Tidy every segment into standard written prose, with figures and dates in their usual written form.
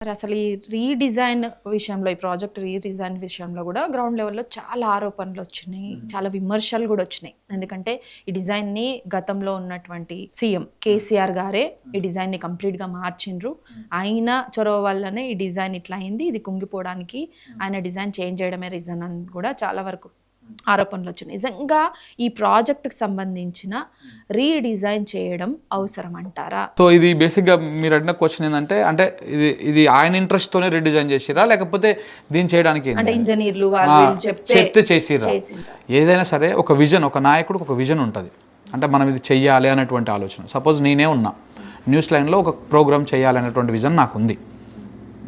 మరి అసలు ఈ రీడిజైన్ విషయంలో, ఈ ప్రాజెక్ట్ రీడిజైన్ విషయంలో కూడా గ్రౌండ్ లెవెల్‌లో చాలా ఆరోపణలు వచ్చినాయి. చాలా విమర్శలు కూడా వచ్చినాయి. ఎందుకంటే ఈ డిజైన్‌ని గతంలో ఉన్నటువంటి సీఎం కేసీఆర్ గారే ఈ డిజైన్‌ని కంప్లీట్‌గా మార్చిండ్రు. ఆయన చొరవ వల్లనే ఈ డిజైన్ ఇట్లా అయింది. ఇది కుంగిపోవడానికి ఆయన డిజైన్ చేంజ్ చేయడమే రీజన్ అని కూడా చాలా వరకు ఆరోపణలు వచ్చినాయి. నిజంగా ఈ ప్రాజెక్ట్‌కి సంబంధించిన రీడిజైన్ చేయడం అవసరం అంటారా? సో ఇది బేసిక్గా మీరు అడిగిన క్వశ్చన్ ఏంటంటే, అంటే ఇది ఆయన ఇంట్రెస్ట్తోనే రీడిజైన్ చేసిరా, లేకపోతే దీన్ని చేయడానికి అంటే ఇంజనీర్లు వాళ్ళు చెప్తే చేసిరా? ఏదైనా సరే ఒక విజన్, ఒక నాయకుడికి ఒక విజన్ ఉంటుంది. అంటే మనం ఇది చెయ్యాలి అనేటువంటి ఆలోచన. సపోజ్ నేనే ఉన్నా న్యూస్ లైన్లో ఒక ప్రోగ్రామ్ చేయాలి అనేటువంటి విజన్ నాకు ఉంది.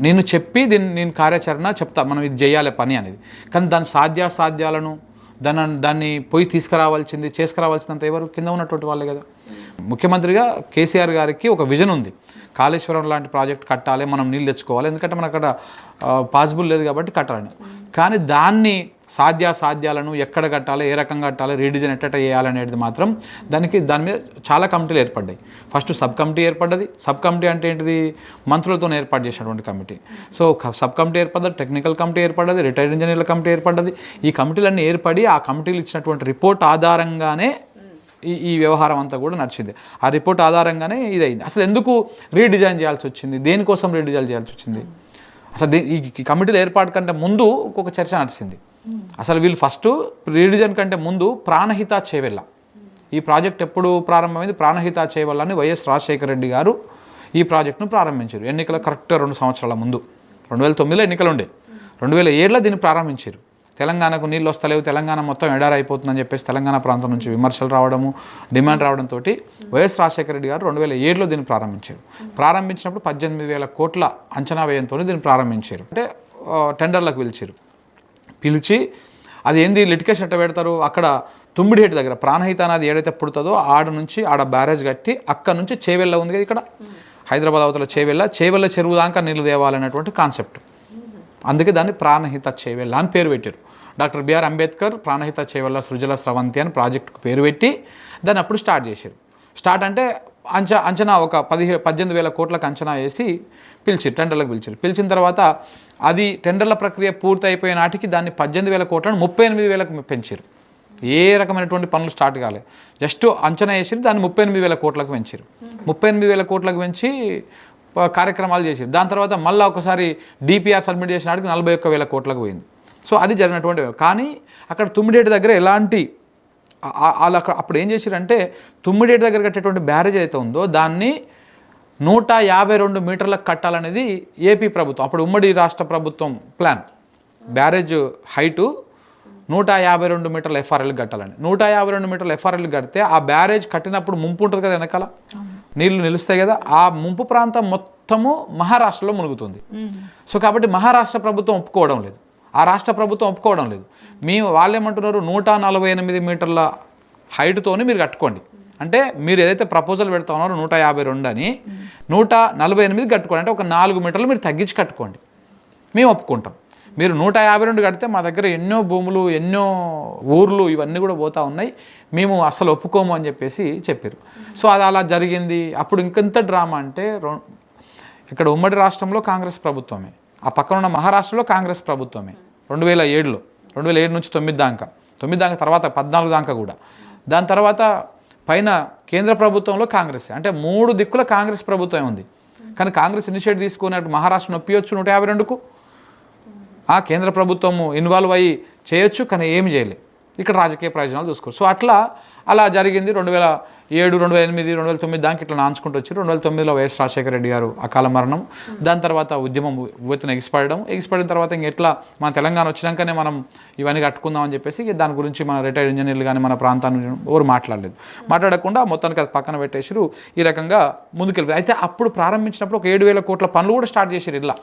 నేను చెప్పి నేను కార్యాచరణ చెప్తా, మనం ఇది చేయాలి పని అనేది. కానీ దాని సాధ్యాసాధ్యాలను దాన్ని పోయి చేసుకురావాల్సిందంత ఎవరు? కింద ఉన్నటువంటి వాళ్ళే కదా. ముఖ్యమంత్రిగా కేసీఆర్ గారికి ఒక విజన్ ఉంది. కాళేశ్వరం లాంటి ప్రాజెక్ట్ కట్టాలి, మనం నీళ్ళు తెచ్చుకోవాలి, ఎందుకంటే మనకు అక్కడ పాసిబుల్ లేదు కాబట్టి కట్టాలని. కానీ దాన్ని సాధ్యాలను ఎక్కడ కట్టాలి, ఏ రకంగా కట్టాలి, రీడిజైన్ ఎట్ట చేయాలనేది మాత్రం దాని మీద చాలా కమిటీలు ఏర్పడ్డాయి. ఫస్ట్ సబ్ కమిటీ ఏర్పడ్డది. సబ్ కమిటీ అంటే ఏంటిది? మంత్రులతో ఏర్పాటు చేసినటువంటి కమిటీ. సో సబ్ కమిటీ ఏర్పడ్డది, టెక్నికల్ కమిటీ ఏర్పడ్డది, రిటైర్డ్ ఇంజనీర్ల కమిటీ ఏర్పడ్డది. ఈ కమిటీలన్నీ ఏర్పడి ఆ కమిటీలు ఇచ్చినటువంటి రిపోర్ట్ ఆధారంగానే ఈ వ్యవహారం అంతా కూడా నడిచింది. ఆ రిపోర్ట్ ఆధారంగానే ఇది అయింది. అసలు ఎందుకు రీడిజైన్ చేయాల్సి వచ్చింది, దేనికోసం రీడిజైన్ చేయాల్సి వచ్చింది? అసలు ఈ కమిటీల ఏర్పాటు కంటే ముందు ఒక చర్చ నడిచింది. అసలు వీళ్ళు ఫస్ట్ రీడిజైన్ కంటే ముందు ప్రాణహిత చేవెళ్ళ, ఈ ప్రాజెక్ట్ ఎప్పుడు ప్రారంభమైంది? ప్రాణహిత చేవెళ్ళ అని వైఎస్ రాజశేఖర రెడ్డి గారు ఈ ప్రాజెక్టును ప్రారంభించారు. ఎన్నికల కరెక్ట్గా 2 సంవత్సరాల ముందు. 2009లో ఎన్నికలు ఉండే, 2007లో దీన్ని ప్రారంభించారు. తెలంగాణకు నీళ్ళు వస్తలేవు, తెలంగాణ మొత్తం ఎడారి అయిపోతుందని చెప్పేసి తెలంగాణ ప్రాంతం నుంచి విమర్శలు రావడము, డిమాండ్ రావడంతో వైఎస్ రాజశేఖర రెడ్డి గారు 2007లో దీన్ని ప్రారంభించారు. ప్రారంభించినప్పుడు 18,000 కోట్ల అంచనా వ్యయంతో దీన్ని ప్రారంభించారు. అంటే టెండర్లకు పిలిచి అది ఏంది లిటికేషన్ ఎట్ట పెడతారు? అక్కడ తుమ్మిడిహేటి దగ్గర ప్రాణహిత నది ఏదైతే పుడుతుందో ఆడ బ్యారేజ్ కట్టి అక్కడ నుంచి చేవెళ్ళ ఉంది కదా, ఇక్కడ హైదరాబాద్ అవతల చేవెళ్ళ చెరువు దాకా నీళ్ళు తేవాలనేటువంటి కాన్సెప్ట్. అందుకే దాన్ని ప్రాణహిత చేవెళ్ళ అని పేరు పెట్టారు. డాక్టర్ బిఆర్ అంబేద్కర్ ప్రాణహిత చేవెళ్ళ సృజల స్రవంతి అని ప్రాజెక్టుకు పేరు పెట్టి దాన్ని అప్పుడు స్టార్ట్ చేశారు. స్టార్ట్ అంటే అంచనా ఒక 18,000 కోట్లకు అంచనా వేసి టెండర్లకు పిలిచిన తర్వాత అది టెండర్ల ప్రక్రియ పూర్తి అయిపోయే నాటికి దాన్ని 18,000 కోట్లను 38,000కు పెంచారు. ఏ రకమైనటువంటి పనులు స్టార్ట్ కాలేదు, జస్ట్ అంచనా వేసి దాన్ని 38,000 కోట్లకు పెంచారు. 38,000 కోట్లకు పెంచి కార్యక్రమాలు చేశారు. దాని తర్వాత మళ్ళీ ఒకసారి డిపిఆర్ సబ్మిట్ చేసిన నాటికి 41,000 కోట్లకు పోయింది. సో అది జరిగినటువంటి. కానీ అక్కడ తుమ్మిడేటి దగ్గర ఎలాంటి వాళ్ళు అప్పుడు ఏం చేశారంటే, తుమ్మిడేటి దగ్గర కట్టేటువంటి బ్యారేజ్ అయితే ఉందో దాన్ని 152 మీటర్లకు కట్టాలనేది ఏపీ ప్రభుత్వం, అప్పుడు ఉమ్మడి రాష్ట్ర ప్రభుత్వం ప్లాన్. బ్యారేజ్ హైటు 152 మీటర్ల ఎఫ్ఆర్ఎల్కి కట్టాలని. 152 మీటర్ల ఎఫ్ఆర్ఎల్కి కడితే ఆ బ్యారేజ్ కట్టినప్పుడు ముంపు ఉంటుంది కదా, వెనకాల నీళ్లు నిలుస్తాయి కదా, ఆ ముంపు ప్రాంతం మొత్తము మహారాష్ట్రలో మునుగుతుంది. సో కాబట్టి మహారాష్ట్ర ప్రభుత్వం ఒప్పుకోవడం లేదు, ఆ రాష్ట్ర ప్రభుత్వం ఒప్పుకోవడం లేదు. వాళ్ళు ఏమంటున్నారు, 148 మీటర్ల హైట్తోని మీరు కట్టుకోండి. అంటే మీరు ఏదైతే ప్రపోజల్ పెడతా ఉన్నారో 152 అని 148 కట్టుకోండి, అంటే ఒక 4 మీటర్లు మీరు తగ్గించి కట్టుకోండి, మేము ఒప్పుకుంటాం. మీరు 152 కడితే మా దగ్గర ఎన్నో భూములు, ఎన్నో ఊర్లు ఇవన్నీ కూడా పోతూ ఉన్నాయి, మేము అసలు ఒప్పుకోము అని చెప్పారు. సో అది అలా జరిగింది. అప్పుడు ఇంకెంత డ్రామా అంటే, ఇక్కడ ఉమ్మడి రాష్ట్రంలో కాంగ్రెస్ ప్రభుత్వమే, ఆ పక్కన ఉన్న మహారాష్ట్రలో కాంగ్రెస్ ప్రభుత్వమే. 2007 నుంచి 9 దాకా తర్వాత 14 దాకా కూడా. దాని తర్వాత పైన కేంద్ర ప్రభుత్వంలో కాంగ్రెస్, అంటే 3 దిక్కుల కాంగ్రెస్ ప్రభుత్వం ఉంది. కానీ కాంగ్రెస్ ఇనిషియేటివ్ తీసుకున్నట్టు మహారాష్ట్ర నొప్పియొచ్చు 152కు, ఆ కేంద్ర ప్రభుత్వము ఇన్వాల్వ్ అయ్యి చేయొచ్చు, కానీ ఏమి చేయలేదు. ఇక్కడ రాజకీయ ప్రయోజనాలు చూసుకోవచ్చు. సో అలా జరిగింది. 2007, 2008, 2009 దాకా ఇట్లా నాంచుకుంటూ వచ్చారు. 2009లో వైఎస్ రాజశేఖర రెడ్డి గారు అకాల మరణం. దాని తర్వాత ఉద్యమం ఉవ్వెత్తున ఎగిసిపడిన తర్వాత ఎట్లా మన తెలంగాణ వచ్చినాకనే మనం ఇవన్నీ కట్టుకుందాం అని చెప్పేసి దాని గురించి మన రిటైర్డ్ ఇంజనీర్లు కానీ మన ప్రాంతాన్ని ఎవరు మాట్లాడకుండా మొత్తానికి అది పక్కన పెట్టేసారు. ఈ రకంగా ముందుకెళ్ళి అయితే అప్పుడు ప్రారంభించినప్పుడు ఒక 7,000 కోట్ల పనులు కూడా స్టార్ట్ చేశారు ఇలా.